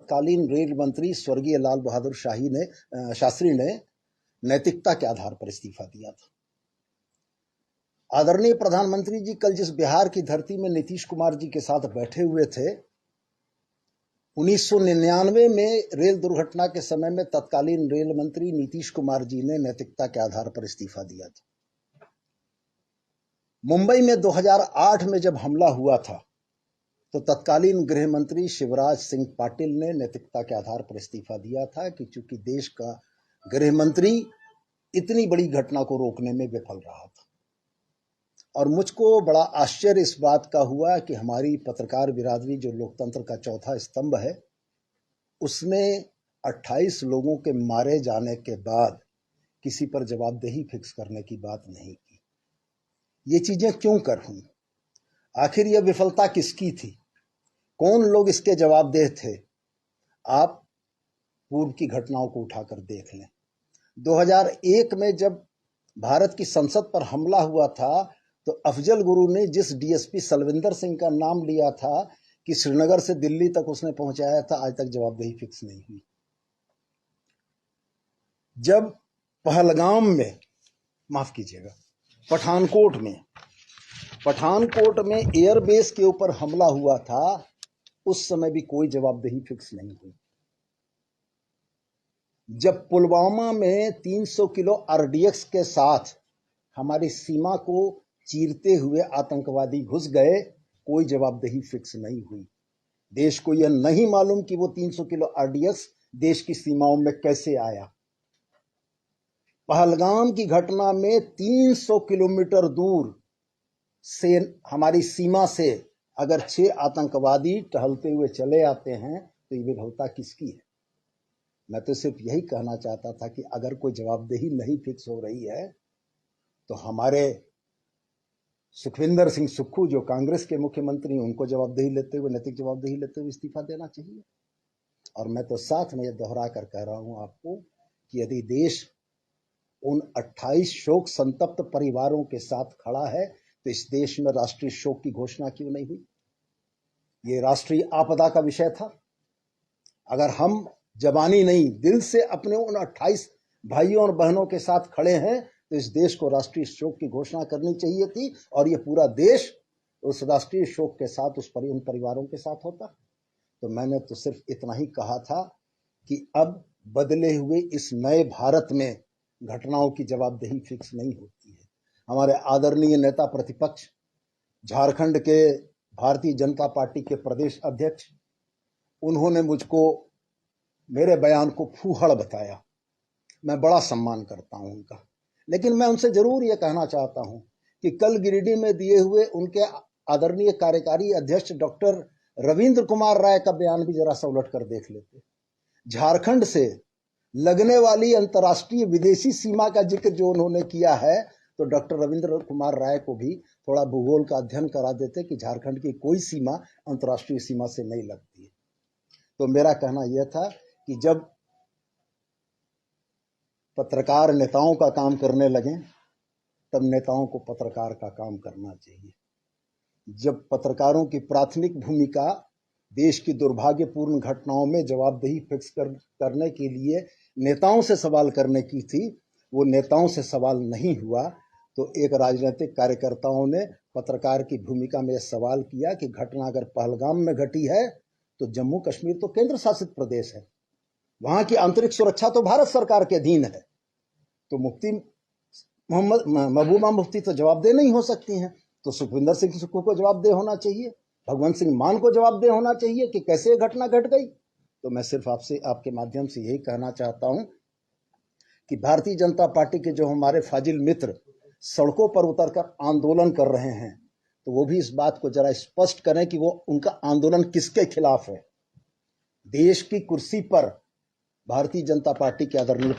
तत्कालीन रेल मंत्री स्वर्गीय लाल बहादुर शास्त्री ने नैतिकता के आधार पर इस्तीफा दिया था। आदरणीय प्रधानमंत्री जी कल जिस बिहार की धरती में नीतीश कुमार जी के साथ बैठे हुए थे, 1999 में रेल दुर्घटना के समय में तत्कालीन रेल मंत्री नीतीश कुमार जी ने नैतिकता के आधार पर इस्तीफा दिया था। मुंबई में 2008 में जब हमला हुआ था तो तत्कालीन गृह मंत्री शिवराज सिंह पाटिल ने नैतिकता के आधार पर इस्तीफा दिया था कि चूंकि देश का गृह मंत्री इतनी बड़ी घटना को रोकने में विफल रहा था। और मुझको बड़ा आश्चर्य इस बात का हुआ कि हमारी पत्रकार बिरादरी, जो लोकतंत्र का चौथा स्तंभ है, उसने 28 लोगों के मारे जाने के बाद किसी पर जवाबदेही फिक्स करने की बात नहीं की। ये चीजें क्यों कर हुई? आखिर यह विफलता किसकी थी? कौन लोग इसके जवाबदेह थे? आप पूर्व की घटनाओं को उठाकर देख लें। 2001 में जब भारत की संसद पर हमला हुआ था तो अफजल गुरु ने जिस डीएसपी सलविंदर सिंह का नाम लिया था कि श्रीनगर से दिल्ली तक उसने पहुंचाया था, आज तक जवाबदेही फिक्स नहीं हुई। जब पहलगाम में, माफ कीजिएगा, पठानकोट में एयरबेस के ऊपर हमला हुआ था, उस समय भी कोई जवाबदेही फिक्स नहीं हुई। जब पुलवामा में 300 किलो आरडीएक्स के साथ हमारी सीमा को चीरते हुए आतंकवादी घुस गए, कोई जवाबदेही फिक्स नहीं हुई। देश को यह नहीं मालूम कि वो 300 किलो आरडीएक्स देश की सीमाओं में कैसे आया। पहलगाम की घटना में 300 किलोमीटर दूर से हमारी सीमा से अगर 6 आतंकवादी टहलते हुए चले आते हैं तो ये विफलता किसकी है? मैं तो सिर्फ यही कहना चाहता था कि अगर कोई जवाबदेही नहीं फिक्स हो रही है तो हमारे सुखविंदर सिंह सुक्खू, जो कांग्रेस के मुख्यमंत्री, उनको जवाबदेही लेते हुए, नैतिक जवाबदेही लेते हुए इस्तीफा देना चाहिए। और मैं तो साथ में यह दोहरा कर कह रहा हूं आपको कि यदि देश उन 28 शोक संतप्त परिवारों के साथ खड़ा है तो इस देश में राष्ट्रीय शोक की घोषणा क्यों नहीं हुई? ये राष्ट्रीय आपदा का विषय था। अगर हम जबानी नहीं, दिल से अपने उन 28 भाइयों और बहनों के साथ खड़े हैं तो इस देश को राष्ट्रीय शोक की घोषणा करनी चाहिए थी और ये पूरा देश उस राष्ट्रीय शोक के साथ उन परिवारों के साथ होता। तो मैंने तो सिर्फ इतना ही कहा था कि अब बदले हुए इस नए भारत में घटनाओं की जवाबदेही फिक्स नहीं होती है। हमारे आदरणीय नेता प्रतिपक्ष, झारखंड के भारतीय जनता पार्टी के प्रदेश अध्यक्ष, उन्होंने मुझको मेरे बयान को फूहड़ बताया। मैं बड़ा सम्मान करता हूं उनका, लेकिन मैं उनसे जरूर यह कहना चाहता हूं कि कल गिरिडीह में दिए हुए उनके आदरणीय कार्यकारी अध्यक्ष डॉक्टर रविंद्र कुमार राय का बयान भी जरा सा उलट कर देख लेते। झारखंड से लगने वाली अंतर्राष्ट्रीय विदेशी सीमा का जिक्र जो उन्होंने किया है, तो डॉक्टर रविंद्र कुमार राय को भी थोड़ा भूगोल का अध्ययन करा देते कि झारखंड की कोई सीमा अंतर्राष्ट्रीय सीमा से नहीं लगती है। तो मेरा कहना यह था कि जब पत्रकार नेताओं का काम करने लगे तब नेताओं को पत्रकार का काम करना चाहिए। जब पत्रकारों की प्राथमिक भूमिका देश की दुर्भाग्यपूर्ण घटनाओं में जवाबदेही फिक्स करने के लिए नेताओं से सवाल करने की थी, वो नेताओं से सवाल नहीं हुआ, तो एक राजनीतिक कार्यकर्ताओं ने पत्रकार की भूमिका में सवाल किया कि घटना अगर पहलगाम में घटी है तो जम्मू कश्मीर तो केंद्र शासित प्रदेश है, वहां की आंतरिक सुरक्षा तो भारत सरकार के अधीन है, तो मुफ्ती महबूबा मुफ्ती तो जवाबदेह नहीं हो सकती हैं, तो सुखविंदर सिंह सुक्खू को जवाबदेह होना चाहिए, भगवंत सिंह मान को जवाबदेह होना चाहिए कि कैसे ये घटना घट गई। तो मैं सिर्फ आपसे, आपके माध्यम से यही कहना चाहता हूं कि भारतीय जनता पार्टी के जो हमारे फाजिल मित्र सड़कों पर उतरकर आंदोलन कर रहे हैं, तो वो भी इस बात को जरा स्पष्ट करें कि वो उनका आंदोलन किसके खिलाफ है। देश की कुर्सी पर भारतीय जनता पार्टी के आदरणीय